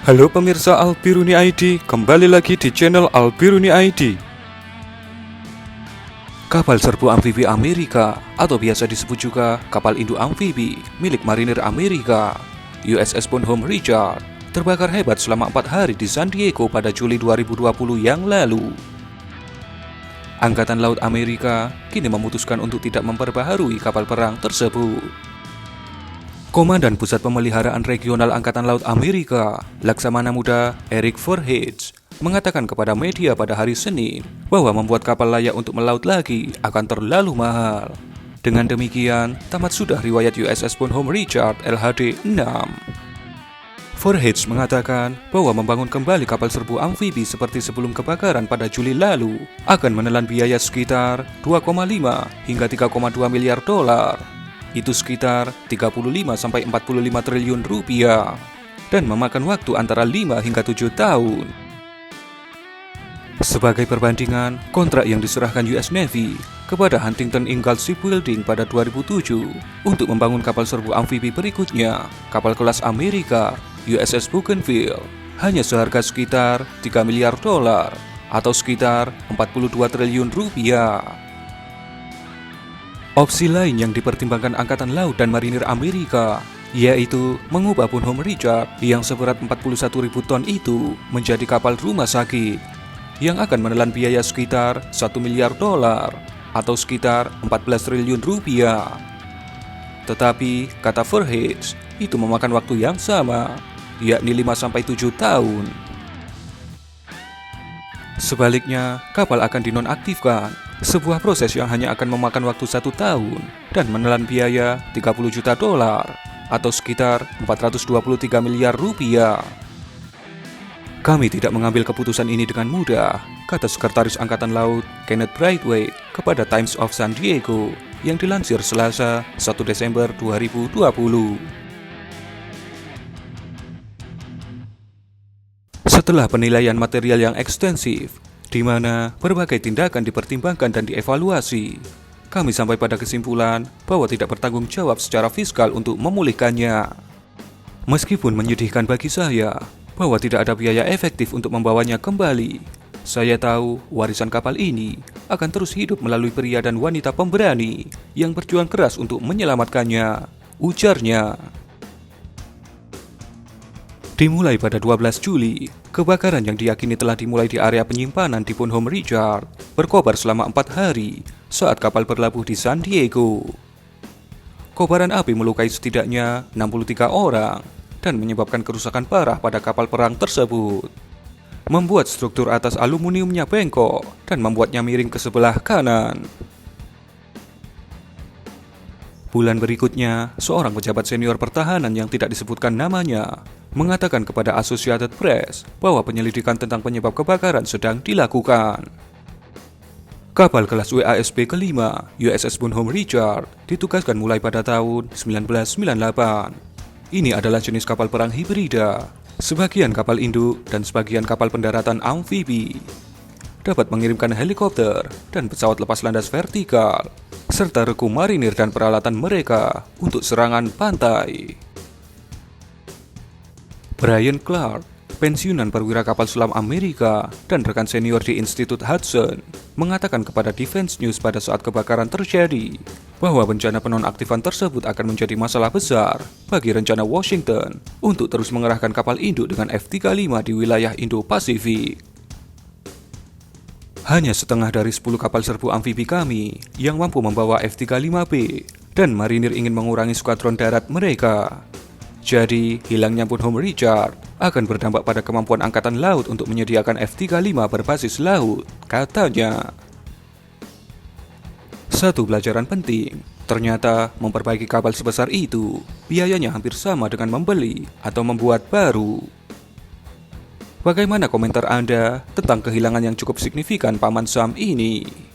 Halo pemirsa Albiruni ID, kembali lagi di channel Albiruni ID. Kapal serbu amfibi Amerika, atau biasa disebut juga kapal induk amfibi milik marinir Amerika, USS Bonhomme Richard, terbakar hebat selama 4 hari di San Diego pada Juli 2020 yang lalu. Angkatan Laut Amerika kini memutuskan untuk tidak memperbaharui kapal perang tersebut. Komandan Pusat Pemeliharaan Regional Angkatan Laut Amerika, Laksamana Muda Eric Voorhees, mengatakan kepada media pada hari Senin bahwa membuat kapal layak untuk melaut lagi akan terlalu mahal. Dengan demikian, tamat sudah riwayat USS Bonhomme Richard LHD 6. Voorhees mengatakan bahwa membangun kembali kapal serbu amfibi seperti sebelum kebakaran pada Juli lalu akan menelan biaya sekitar 2,5 hingga 3,2 miliar dolar. Itu sekitar 35-45 triliun rupiah dan memakan waktu antara 5 hingga 7 tahun. Sebagai perbandingan, kontrak yang diserahkan US Navy kepada Huntington Ingalls Shipbuilding pada 2007 untuk membangun kapal serbu amfibi berikutnya, kapal kelas Amerika USS Bougainville, hanya seharga sekitar 3 miliar dolar atau sekitar 42 triliun rupiah. Opsi lain yang dipertimbangkan Angkatan Laut dan Marinir Amerika yaitu mengubah Bonhomme Richard yang seberat 41.000 ton itu menjadi kapal rumah sakit yang akan menelan biaya sekitar 1 miliar dolar atau sekitar 14 triliun rupiah. Tetapi, kata Voorhees, itu memakan waktu yang sama, yakni 5-7 tahun. Sebaliknya, kapal akan dinonaktifkan, sebuah proses yang hanya akan memakan waktu 1 tahun dan menelan biaya 30 juta dolar atau sekitar 423 miliar rupiah. Kami tidak mengambil keputusan ini dengan mudah, kata Sekretaris Angkatan Laut Kenneth Braithwaite kepada Times of San Diego yang dilansir Selasa 1 Desember 2020. Setelah penilaian material yang ekstensif, di mana berbagai tindakan dipertimbangkan dan dievaluasi, kami sampai pada kesimpulan bahwa tidak bertanggung jawab secara fiskal untuk memulihkannya. Meskipun menyedihkan bagi saya bahwa tidak ada biaya efektif untuk membawanya kembali, saya tahu warisan kapal ini akan terus hidup melalui pria dan wanita pemberani yang berjuang keras untuk menyelamatkannya, ujarnya. Dimulai pada 12 Juli, kebakaran yang diyakini telah dimulai di area penyimpanan di Bonhomme Richard berkobar selama 4 hari saat kapal berlabuh di San Diego. Kobaran api melukai setidaknya 63 orang dan menyebabkan kerusakan parah pada kapal perang tersebut, membuat struktur atas aluminiumnya bengkok dan membuatnya miring ke sebelah kanan. Bulan berikutnya, seorang pejabat senior pertahanan yang tidak disebutkan namanya mengatakan kepada Associated Press bahwa penyelidikan tentang penyebab kebakaran sedang dilakukan. Kapal kelas WASB kelima USS Bonhomme Richard ditugaskan mulai pada tahun 1998. Ini adalah jenis kapal perang hibrida, sebagian kapal induk dan sebagian kapal pendaratan amfibi. Dapat mengirimkan helikopter dan pesawat lepas landas vertikal, serta regu marinir dan peralatan mereka untuk serangan pantai. Brian Clark, pensiunan perwira kapal selam Amerika dan rekan senior di Institut Hudson, mengatakan kepada Defense News pada saat kebakaran terjadi bahwa bencana penonaktifan tersebut akan menjadi masalah besar bagi rencana Washington untuk terus mengerahkan kapal induk dengan F-35 di wilayah Indo-Pasifik. Hanya setengah dari 10 kapal serbu amfibi kami yang mampu membawa F-35B dan marinir ingin mengurangi skuadron darat mereka. Jadi, hilangnya Bonhomme Richard akan berdampak pada kemampuan Angkatan Laut untuk menyediakan F-35 berbasis laut, katanya. Satu pelajaran penting, ternyata memperbaiki kapal sebesar itu biayanya hampir sama dengan membeli atau membuat baru. Bagaimana komentar Anda tentang kehilangan yang cukup signifikan Paman Sam ini?